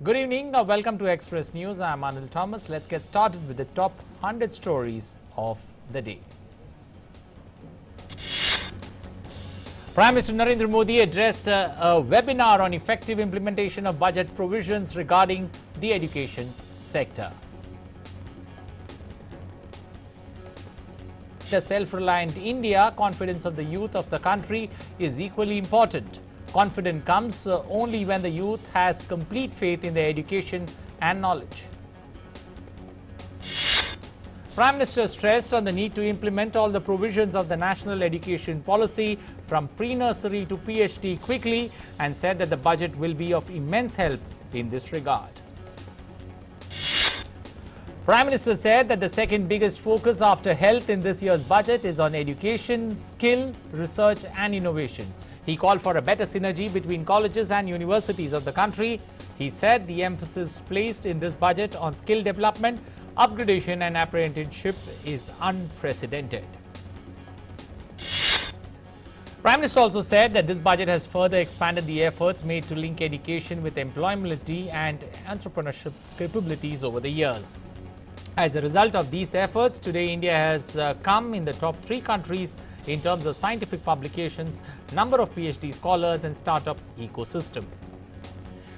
Good evening. Welcome to Express News. I'm Anil Thomas. Let's get started with the top 100 stories of the day. Prime Minister Narendra Modi addressed a webinar on effective implementation of budget provisions regarding the education sector. The self-reliant India, confidence of the youth of the country is equally important. Confidence comes only when the youth has complete faith in their education and knowledge. Prime Minister stressed on the need to implement all the provisions of the national education policy from pre-nursery to PhD quickly and said that the budget will be of immense help in this regard. Prime Minister said that the second biggest focus after health in this year's budget is on education, skill, research and innovation. He called for a better synergy between colleges and universities of the country. He said the emphasis placed in this budget on skill development, upgradation and apprenticeship is unprecedented. Prime Minister also said that this budget has further expanded the efforts made to link education with employability and entrepreneurship capabilities over the years. As a result of these efforts, today India has come in the top 3 countries in terms of scientific publications, number of PhD scholars and startup ecosystem.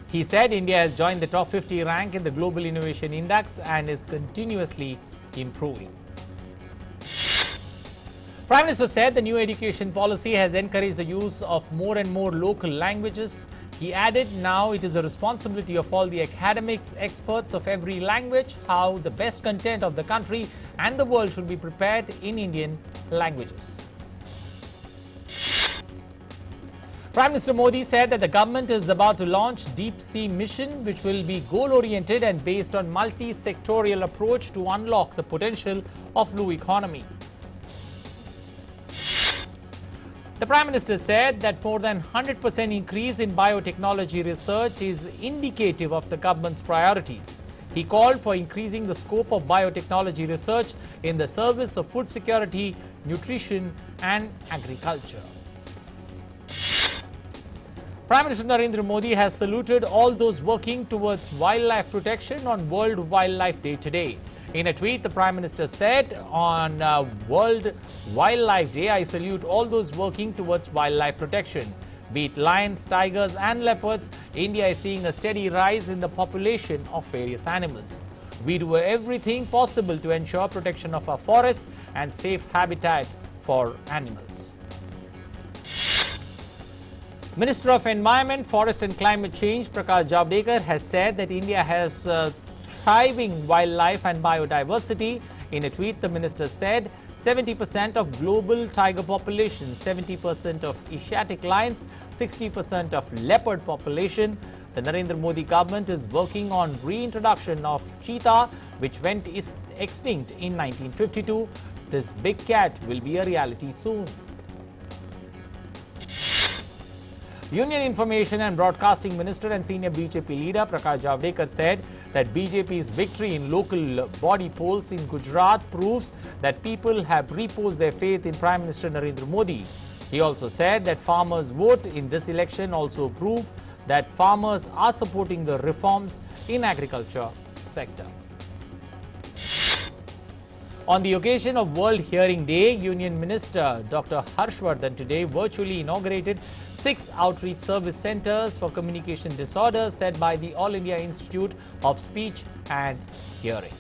He said India has joined the top 50 rank in the Global Innovation Index and is continuously improving. Prime Minister said the new education policy has encouraged the use of more and more local languages. He added, now it is the responsibility of all the academics, experts of every language, how the best content of the country and the world should be prepared in Indian languages. Prime Minister Modi said that the government is about to launch Deep Sea Mission, which will be goal-oriented and based on multi-sectorial approach to unlock the potential of blue economy. The Prime Minister said that more than 100% increase in biotechnology research is indicative of the government's priorities. He called for increasing the scope of biotechnology research in the service of food security, nutrition and agriculture. Prime Minister Narendra Modi has saluted all those working towards wildlife protection on World Wildlife Day today. In a tweet, the Prime Minister said, on World Wildlife Day, I salute all those working towards wildlife protection. Be it lions, tigers and leopards, India is seeing a steady rise in the population of various animals. We do everything possible to ensure protection of our forests and safe habitat for animals. Minister of Environment, Forest and Climate Change, Prakash Javadekar, has said that India has thriving wildlife and biodiversity. In a tweet, the minister said 70% of global tiger population, 70% of Asiatic lions, 60% of leopard population. The Narendra Modi government is working on reintroduction of cheetah, which went extinct in 1952. This big cat will be a reality soon. Union Information and Broadcasting Minister and Senior BJP leader Prakash Javadekar said that BJP's victory in local body polls in Gujarat proves that people have reposed their faith in Prime Minister Narendra Modi. He also said that farmers' vote in this election also prove that farmers are supporting the reforms in agriculture sector. On the occasion of World Hearing Day, Union Minister Dr. Harshvardhan today virtually inaugurated 6 outreach service centers for communication disorders set by the All India Institute of Speech and Hearing.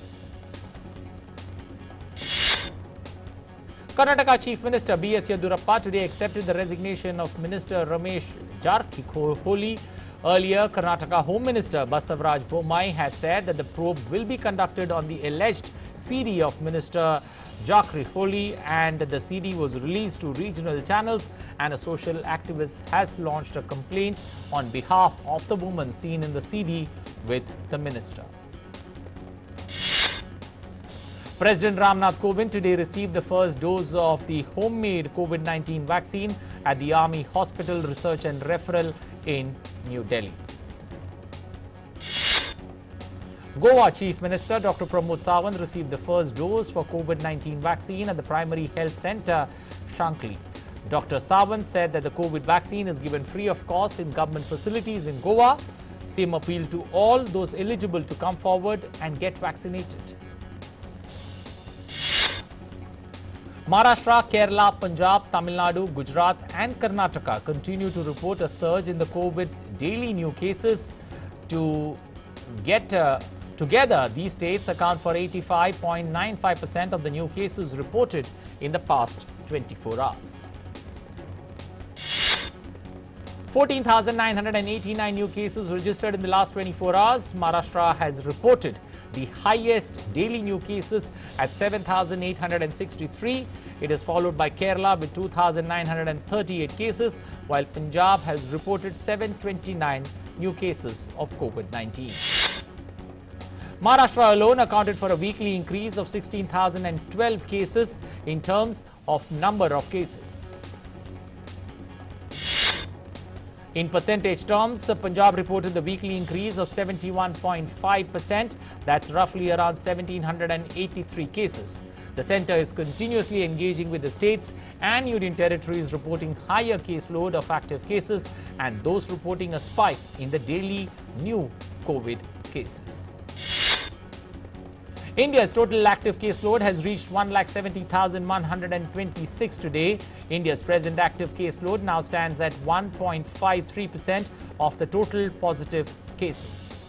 Karnataka Chief Minister B.S. Yediyurappa today accepted the resignation of Minister Ramesh Jarkiholi. Earlier, Karnataka Home Minister Basavaraj Bommai had said that the probe will be conducted on the alleged CD of Minister Jarkiholi, and the CD was released to regional channels, and a social activist has launched a complaint on behalf of the woman seen in the CD with the minister. President Ramnath Kovind today received the first dose of the homemade COVID-19 vaccine at the Army Hospital Research and Referral in New Delhi. Goa Chief Minister Dr. Pramod Sawant received the first dose for COVID-19 vaccine at the Primary Health Centre, Shankli. Dr. Sawant said that the COVID vaccine is given free of cost in government facilities in Goa. CM appealed to all those eligible to come forward and get vaccinated. Maharashtra, Kerala, Punjab, Tamil Nadu, Gujarat and Karnataka continue to report a surge in the COVID daily new cases. Together, these states account for 85.95% of the new cases reported in the past 24 hours. 14,989 new cases registered in the last 24 hours. Maharashtra has reported the highest daily new cases at 7,863. It is followed by Kerala with 2,938 cases, while Punjab has reported 729 new cases of COVID-19. Maharashtra alone accounted for a weekly increase of 16,012 cases in terms of number of cases. In percentage terms, Punjab reported the weekly increase of 71.5%. That's roughly around 1,783 cases. The centre is continuously engaging with the states and union territories reporting higher caseload of active cases and those reporting a spike in the daily new COVID cases. India's total active caseload has reached 1,70,126 today. India's present active caseload now stands at 1.53% of the total positive cases.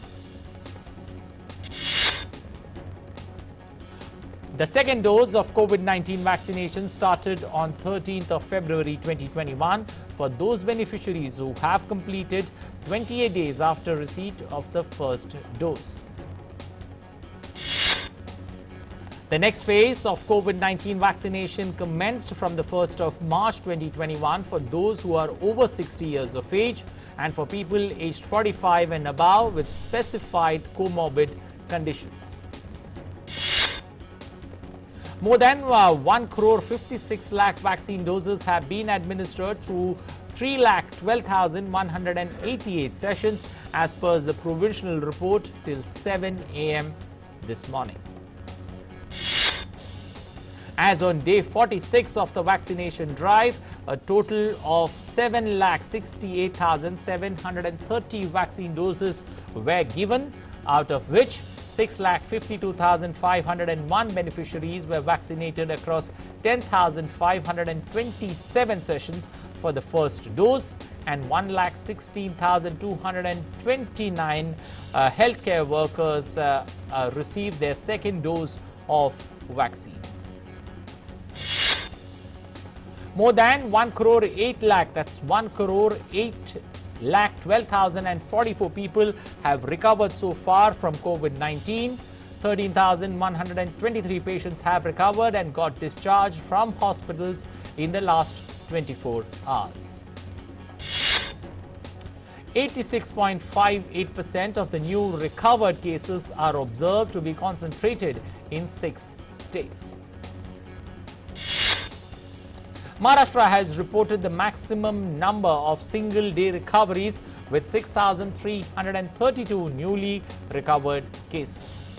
The second dose of COVID-19 vaccination started on 13th of February 2021 for those beneficiaries who have completed 28 days after receipt of the first dose. The next phase of COVID-19 vaccination commenced from the 1st of March 2021 for those who are over 60 years of age and for people aged 45 and above with specified comorbid conditions. More than 1,56 lakh vaccine doses have been administered through 3,12,188 sessions as per the provisional report till 7 a.m. this morning. As on day 46 of the vaccination drive, a total of 7,68,730 vaccine doses were given, out of which 6,52,501 beneficiaries were vaccinated across 10,527 sessions for the first dose and 1,16,229 healthcare workers received their second dose of vaccine. More than 1 crore 8 lakh, that's 1 crore 8 lakh 12,044 people have recovered so far from COVID-19. 13,123 patients have recovered and got discharged from hospitals in the last 24 hours. 86.58% of the new recovered cases are observed to be concentrated in 6 states. Maharashtra has reported the maximum number of single-day recoveries with 6,332 newly recovered cases.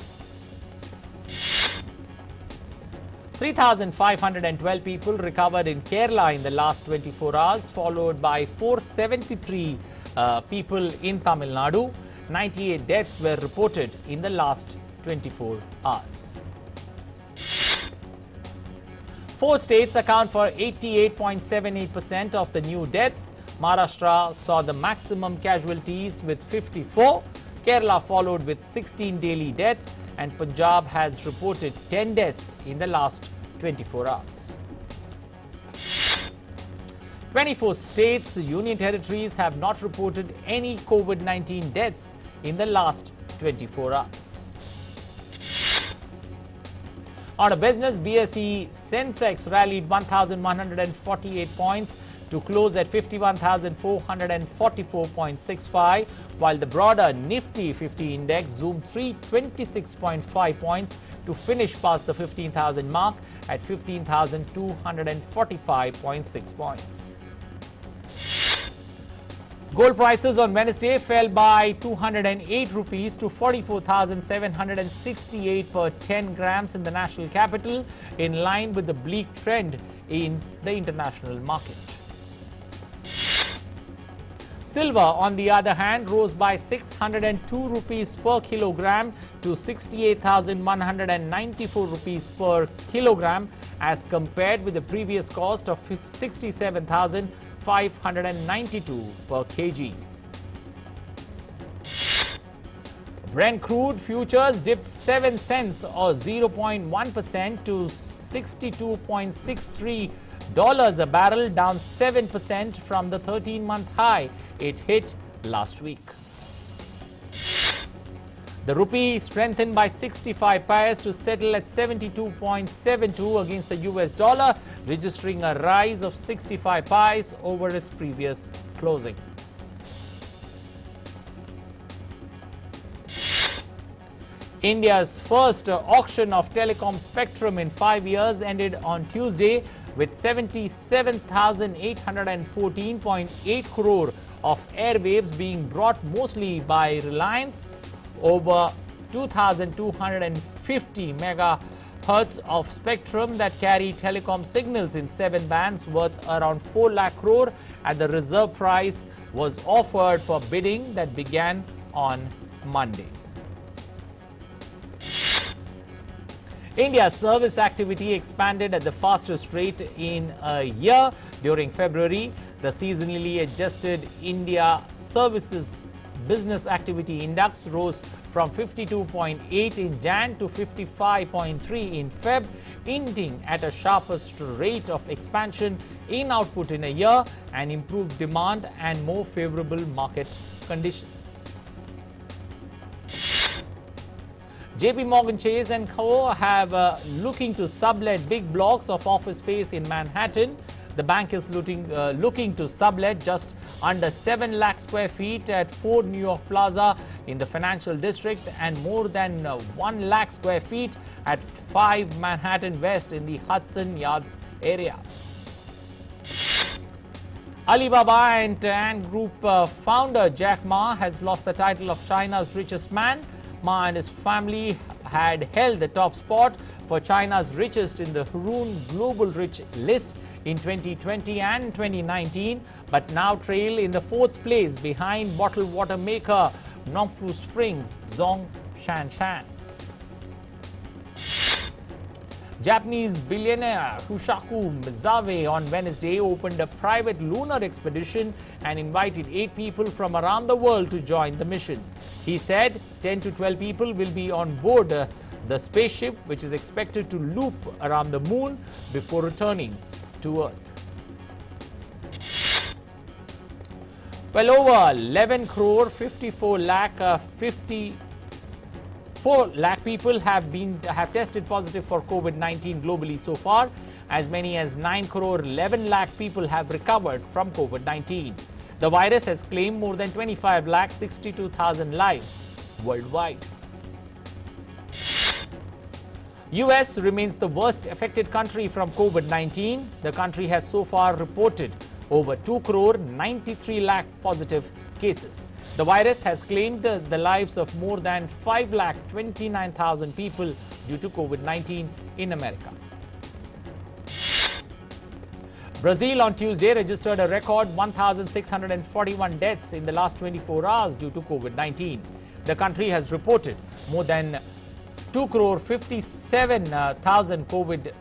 3,512 people recovered in Kerala in the last 24 hours, followed by 473 people in Tamil Nadu. 98 deaths were reported in the last 24 hours. 4 states account for 88.78% of the new deaths. Maharashtra saw the maximum casualties with 54. Kerala followed with 16 daily deaths and Punjab has reported 10 deaths in the last 24 hours. 24 states, union territories have not reported any COVID-19 deaths in the last 24 hours. On a business, BSE Sensex rallied 1,148 points to close at 51,444.65, while the broader Nifty 50 index zoomed 326.5 points to finish past the 15,000 mark at 15,245.6 points. Gold prices on Wednesday fell by 208 rupees to 44,768 per 10 grams in the national capital, in line with the bleak trend in the international market. Silver, on the other hand, rose by 602 rupees per kilogram to 68,194 rupees per kilogram as compared with the previous cost of 67,592 per kg. Brent crude futures dipped 7 cents or 0.1% to $62.63 a barrel, down 7% from the 13-month high it hit last week. The rupee strengthened by 65 paise to settle at 72.72 against the US dollar, registering a rise of 65 paise over its previous closing. India's first auction of telecom spectrum in 5 years ended on Tuesday with 77,814.8 crore of airwaves being brought mostly by Reliance. Over 2,250 megahertz of spectrum that carry telecom signals in 7 bands worth around 4 lakh crore at the reserve price was offered for bidding that began on Monday. India's service activity expanded at the fastest rate in a year. During February, the seasonally adjusted India Services Business Activity Index rose from 52.8 in Jan to 55.3 in Feb, hinting at a sharpest rate of expansion in output in a year and improved demand and more favorable market conditions. JP Morgan Chase & Co. have looking to sublet big blocks of office space in Manhattan. The bank is looking to sublet just under 7 lakh square feet at 4 New York Plaza in the financial district and more than 1 lakh square feet at 5 Manhattan West in the Hudson Yards area. Alibaba and Ant Group founder Jack Ma has lost the title of China's richest man. Ma and his family had held the top spot for China's richest in the Hurun Global Rich list in 2020 and 2019, but now trail in the 4th place behind bottled water maker Nongfu Springs' Zhong Shanshan. Japanese billionaire Hushaku Misawa on Wednesday opened a private lunar expedition and invited 8 people from around the world to join the mission. He said 10 to 12 people will be on board the spaceship, which is expected to loop around the moon before returning to Earth. Well, over 11 crore 54 lakh 54 lakh people have tested positive for COVID-19 globally so far. As many as 9 crore 11 lakh people have recovered from COVID-19. The virus has claimed more than 25 lakh 62,000 lives worldwide. US remains the worst affected country from COVID-19. The country has so far reported over 2 crore 93 lakh positive cases. The virus has claimed the lives of more than 5 lakh 29,000 people due to COVID-19 in America. Brazil on Tuesday registered a record 1,641 deaths in the last 24 hours due to COVID-19. The country has reported more than 2 crore 57,000 COVID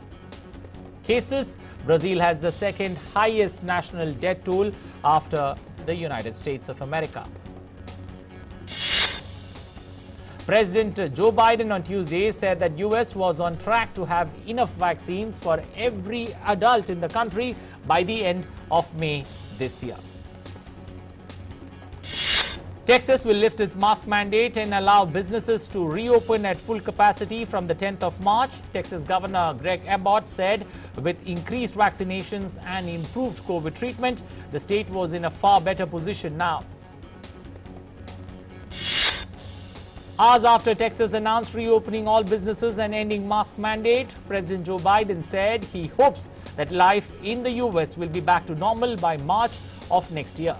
cases. Brazil has the second highest national death toll after the United States of America. President Joe Biden on Tuesday said that US was on track to have enough vaccines for every adult in the country by the end of May this year. Texas will lift its mask mandate and allow businesses to reopen at full capacity from the 10th of March. Texas Governor Greg Abbott said with increased vaccinations and improved COVID treatment, the state was in a far better position now. Hours after Texas announced reopening all businesses and ending mask mandate, President Joe Biden said he hopes that life in the US will be back to normal by March of next year.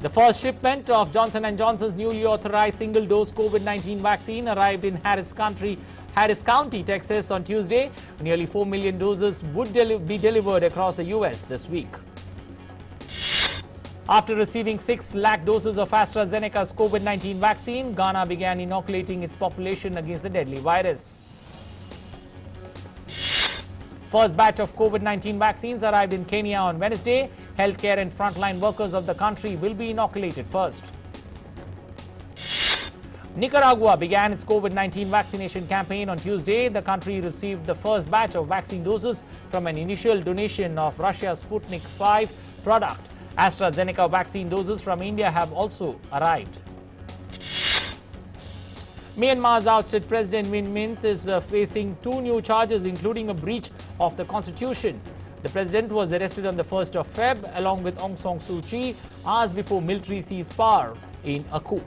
The first shipment of Johnson & Johnson's newly authorized single-dose COVID-19 vaccine arrived in Harris County, Texas on Tuesday. Nearly 4 million doses would be delivered across the US this week. After receiving 6 lakh doses of AstraZeneca's COVID-19 vaccine, Ghana began inoculating its population against the deadly virus. First batch of COVID-19 vaccines arrived in Kenya on Wednesday. Healthcare and frontline workers of the country will be inoculated first. Nicaragua began its COVID-19 vaccination campaign on Tuesday. The country received the first batch of vaccine doses from an initial donation of Russia's Sputnik V product. AstraZeneca vaccine doses from India have also arrived. Myanmar's ousted President Win Myint is facing 2 new charges, including a breach of the constitution. The president was arrested on the 1st of Feb along with Aung San Suu Kyi hours before military seized power in a coup.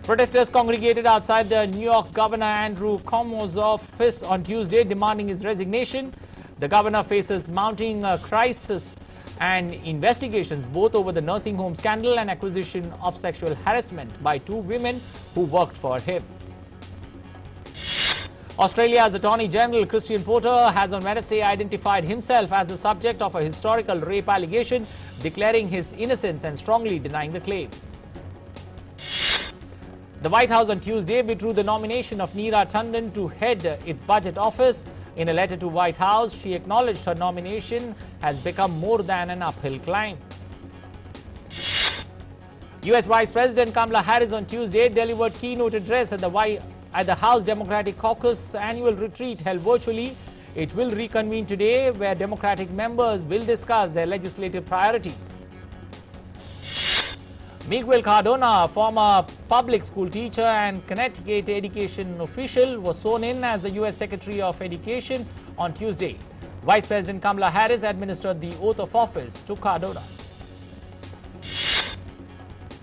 Protesters congregated outside the New York Governor Andrew Cuomo's office on Tuesday, demanding his resignation. The governor faces mounting crisis and investigations both over the nursing home scandal and accusation of sexual harassment by 2 women who worked for him. Australia's Attorney General Christian Porter has on Wednesday identified himself as the subject of a historical rape allegation, declaring his innocence and strongly denying the claim. The White House on Tuesday withdrew the nomination of Neera Tanden to head its budget office. In a letter to White House, she acknowledged her nomination has become more than an uphill climb. U.S. Vice President Kamala Harris on Tuesday delivered keynote address at the House Democratic Caucus annual retreat held virtually. It will reconvene today, where Democratic members will discuss their legislative priorities. Miguel Cardona, a former public school teacher and Connecticut education official, was sworn in as the U.S. Secretary of Education on Tuesday. Vice President Kamala Harris administered the oath of office to Cardona.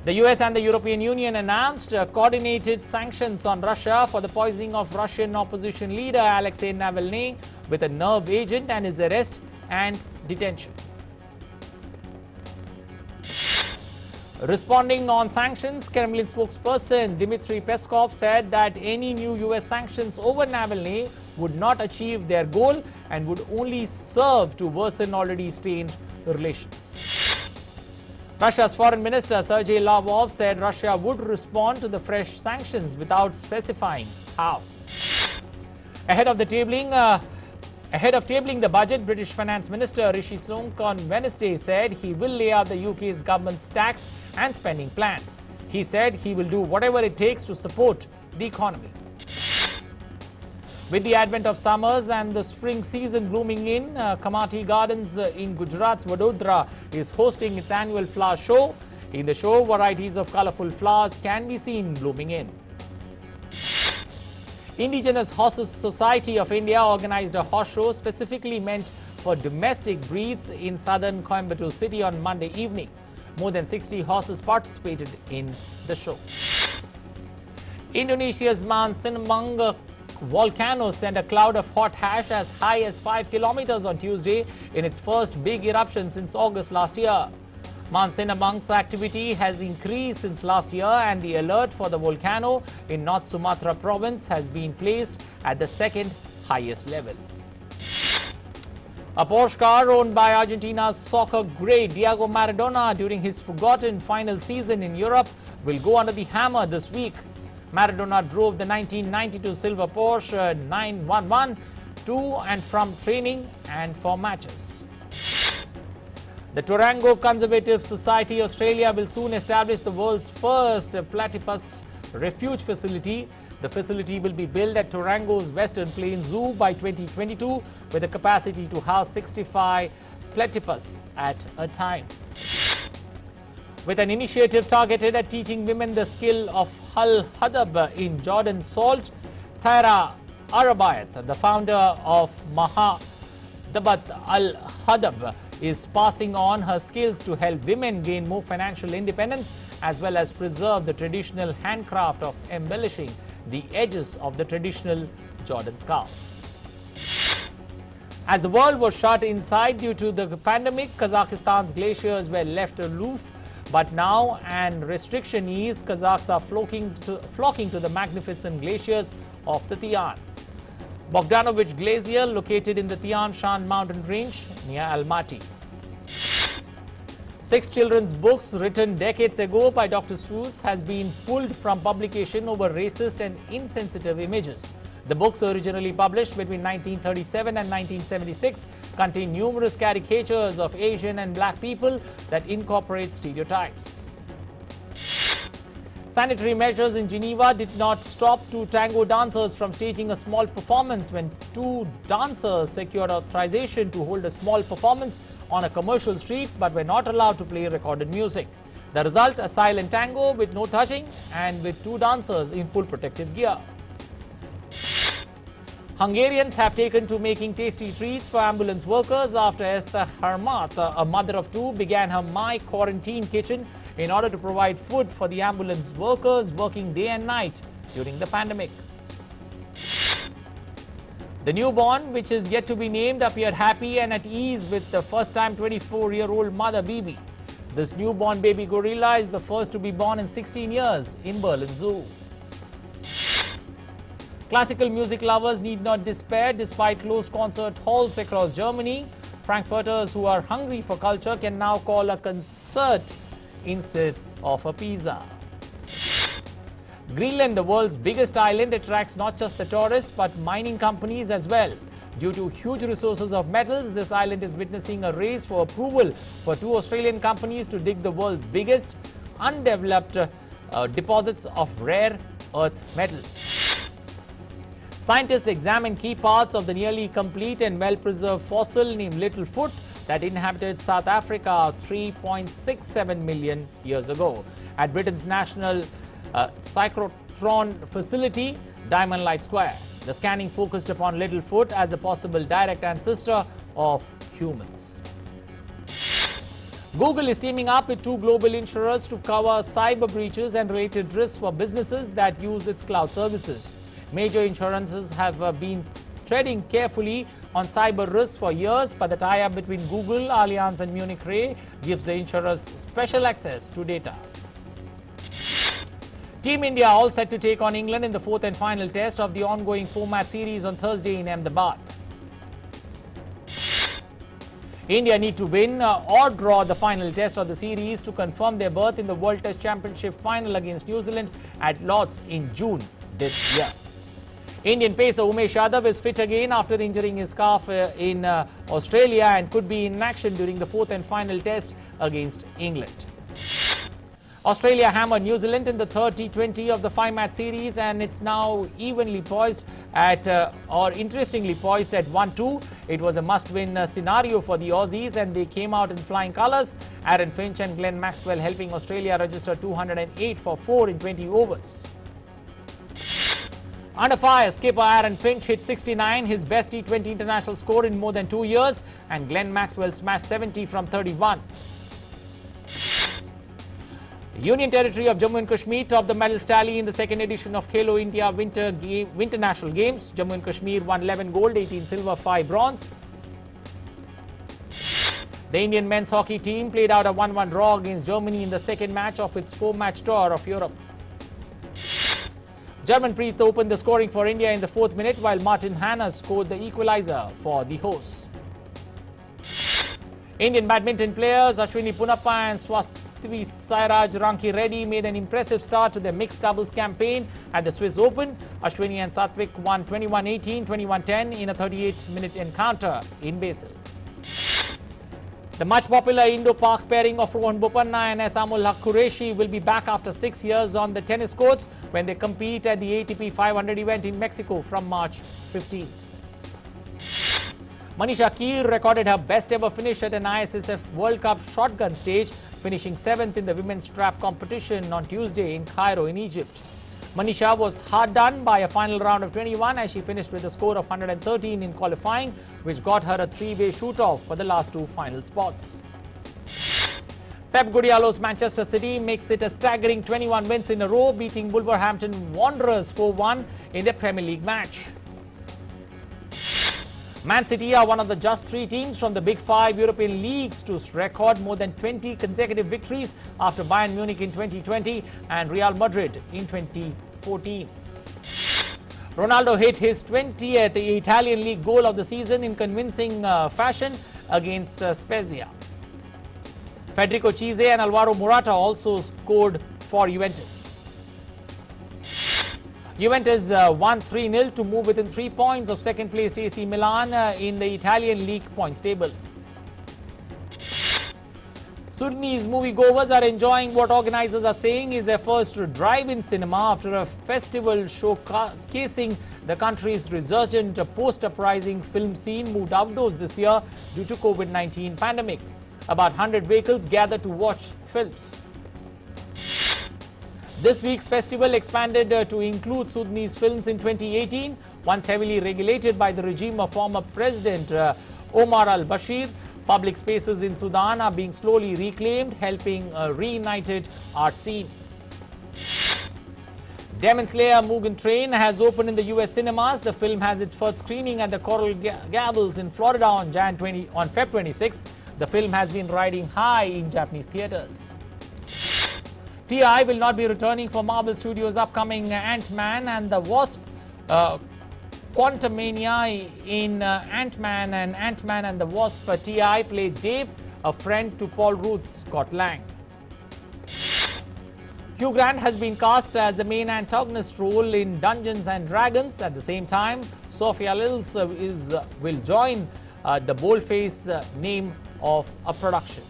The U.S. and the European Union announced coordinated sanctions on Russia for the poisoning of Russian opposition leader Alexei Navalny with a nerve agent and his arrest and detention. Responding on sanctions, Kremlin spokesperson Dmitry Peskov said that any new U.S. sanctions over Navalny would not achieve their goal and would only serve to worsen already strained relations. Russia's Foreign Minister Sergei Lavrov said Russia would respond to the fresh sanctions without specifying how. Ahead of tabling the budget, British Finance Minister Rishi Sunak on Wednesday said he will lay out the UK's government's tax and spending plans. He said he will do whatever it takes to support the economy. With the advent of summers and the spring season blooming in, Kamati Gardens in Gujarat's Vadodara is hosting its annual flower show. In the show, varieties of colorful flowers can be seen blooming in. Indigenous Horses Society of India organized a horse show specifically meant for domestic breeds in southern Coimbatore city on Monday evening. More than 60 horses participated in the show. Indonesia's Mount Sinabung volcano sent a cloud of hot ash as high as 5 kilometers on Tuesday in its first big eruption since August last year. Mount Sinabung's activity has increased since last year, and the alert for the volcano in North Sumatra province has been placed at the second highest level. A Porsche car owned by Argentina's soccer great Diego Maradona during his forgotten final season in Europe will go under the hammer this week. Maradona drove the 1992 silver Porsche 911 to and from training and for matches. The Taronga Conservative Society Australia will soon establish the world's first platypus refuge facility. The facility will be built at Taronga's Western Plains Zoo by 2022 with a capacity to house 65 platypus at a time. With an initiative targeted at teaching women the skill of Al-Hadab in Jordan Salt, Thyra Arabayat, the founder of Mahadabat Al-Hadab, is passing on her skills to help women gain more financial independence as well as preserve the traditional handcraft of embellishing the edges of the traditional Jordan scarf. As the world was shut inside due to the pandemic, Kazakhstan's glaciers were left aloof. But now, and restriction eased, Kazakhs are flocking to the magnificent glaciers of the Tian. Bogdanovich Glacier, located in the Tian Shan mountain range near Almaty. Six children's books written decades ago by Dr. Seuss has been pulled from publication over racist and insensitive images. The books, originally published between 1937 and 1976, contain numerous caricatures of Asian and black people that incorporate stereotypes. Sanitary measures in Geneva did not stop two tango dancers from staging a small performance when two dancers secured authorization to hold a small performance on a commercial street but were not allowed to play recorded music. The result, a silent tango with no touching and with two dancers in full protective gear. Hungarians have taken to making tasty treats for ambulance workers after Esther Harmat, a mother of two, began her My Quarantine Kitchen in order to provide food for the ambulance workers working day and night during the pandemic. The newborn, which is yet to be named, appeared happy and at ease with the first-time 24-year-old mother Bibi. This newborn baby gorilla is the first to be born in 16 years in Berlin Zoo. Classical music lovers need not despair despite closed concert halls across Germany. Frankfurters who are hungry for culture can now call a concert instead of a pizza. Greenland, the world's biggest island, attracts not just the tourists but mining companies as well. Due to huge resources of metals, this island is witnessing a race for approval for two Australian companies to dig the world's biggest undeveloped deposits of rare earth metals. Scientists examine key parts of the nearly complete and well-preserved fossil named Littlefoot that inhabited South Africa 3.67 million years ago at Britain's National Cyclotron Facility, Diamond Light Square. The scanning focused upon Littlefoot as a possible direct ancestor of humans. Google is teaming up with two global insurers to cover cyber breaches and related risks for businesses that use its cloud services. Major insurances have been treading carefully on cyber risks for years, but the tie-up between Google, Allianz and Munich Re gives the insurers special access to data. Team India all set to take on England in the fourth and final test of the ongoing four-match series on Thursday in Ahmedabad. India need to win or draw the final test of the series to confirm their berth in the World Test Championship final against New Zealand at Lord's in June this year. Indian pacer Umesh Yadav is fit again after injuring his calf in Australia and could be in action during the fourth and final test against England. Australia hammered New Zealand in the third T20 of the five-match series, and it's now evenly poised at, interestingly poised at 1-2. It was a must-win scenario for the Aussies, and they came out in flying colours. Aaron Finch and Glenn Maxwell helping Australia register 208 for 4 in 20 overs. Under fire, skipper Aaron Finch hit 69, his best T20 international score in more than 2 years, and Glenn Maxwell smashed 70 from 31. Union Territory of Jammu and Kashmir topped the medal tally in the second edition of Khelo India Winter National Games. Jammu and Kashmir won 11 gold, 18 silver, 5 bronze. The Indian men's hockey team played out a 1-1 draw against Germany in the second match of its 4-match tour of Europe. Jarmanpreet opened the scoring for India in the 4th minute, while Martin Hanna scored the equalizer for the hosts. Indian badminton players Ashwini Punappa and Swastvi Sairaj Ranki Reddy made an impressive start to their mixed doubles campaign at the Swiss Open. Ashwini and Satvik won 21-18, 21-10 in a 38-minute encounter in Basel. The much popular Indo-Pak pairing of Rohan Bopanna and Esamul Haq Qureshi will be back after 6 years on the tennis courts when they compete at the ATP 500 event in Mexico from March 15th. Manisha Keer recorded her best ever finish at an ISSF World Cup shotgun stage, finishing 7th in the women's trap competition on Tuesday in Cairo in Egypt. Manisha was hard done by a final round of 21 as she finished with a score of 113 in qualifying, which got her a 3-way shoot-off for the last 2 final spots. Pep Guardiola's Manchester City makes it a staggering 21 wins in a row, beating Wolverhampton Wanderers 4-1 in their Premier League match. Man City are one of the just 3 teams from the Big 5 European leagues to record more than 20 consecutive victories after Bayern Munich in 2020 and Real Madrid in 2014. Ronaldo hit his 20th Italian league goal of the season in convincing fashion against Spezia. Federico Chiesa and Alvaro Morata also scored for Juventus. Juventus won 3-0 to move within 3 points of second-placed AC Milan in the Italian league points table. Sudanese moviegoers are enjoying what organizers are saying is their first drive-in cinema after a festival showcasing the country's resurgent post-uprising film scene moved outdoors this year due to COVID-19 pandemic. About 100 vehicles gathered to watch films. This week's festival expanded to include Sudanese films in 2018, once heavily regulated by the regime of former President Omar al-Bashir. Public spaces in Sudan are being slowly reclaimed, helping a reunited art scene. Demon Slayer Mugen Train has opened in the US cinemas. The film has its first screening at the Coral Gables in Florida on Feb 26. The film has been riding high in Japanese theaters. T.I. will not be returning for Marvel Studios' upcoming Ant-Man and the Wasp. Quantumania in Ant-Man and the Wasp. T.I. played Dave, a friend to Paul Rudd's Scott Lang. Hugh Grant has been cast as the main antagonist role in Dungeons and Dragons. At the same time, Sophia Lillis will join the boldface name of a production.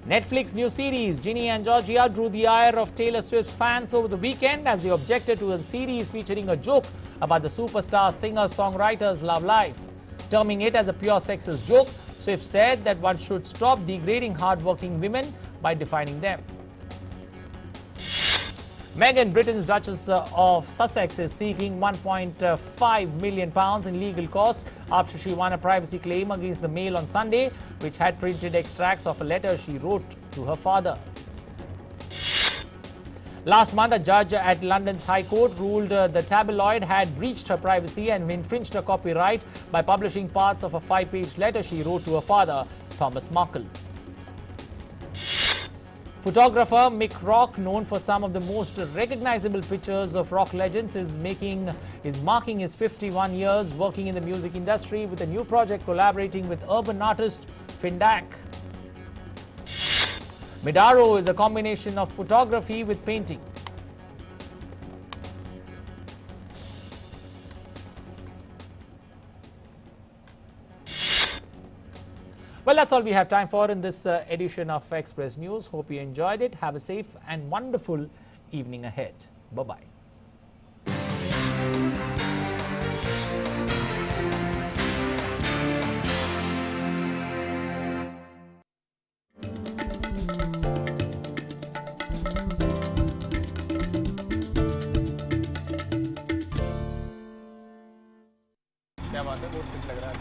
Netflix new series Ginny and Georgia drew the ire of Taylor Swift fans over the weekend as they objected to the series featuring a joke about the superstar singer-songwriter's love life. Terming it as a pure sexist joke, Swift said that one should stop degrading hard-working women by defining them. Meghan, Britain's Duchess of Sussex, is seeking £1.5 million in legal costs after she won a privacy claim against the Mail on Sunday, which had printed extracts of a letter she wrote to her father. Last month, a judge at London's High Court ruled the tabloid had breached her privacy and infringed her copyright by publishing parts of a 5-page letter she wrote to her father, Thomas Markle. Photographer Mick Rock, known for some of the most recognizable pictures of rock legends, is marking his 51 years working in the music industry with a new project collaborating with urban artist Findak. Midaro is a combination of photography with painting. Well, that's all we have time for in this edition of Express News. Hope you enjoyed it. Have a safe and wonderful evening ahead. Bye-bye. क्या बात है, बहुत ठीक लग रहा है।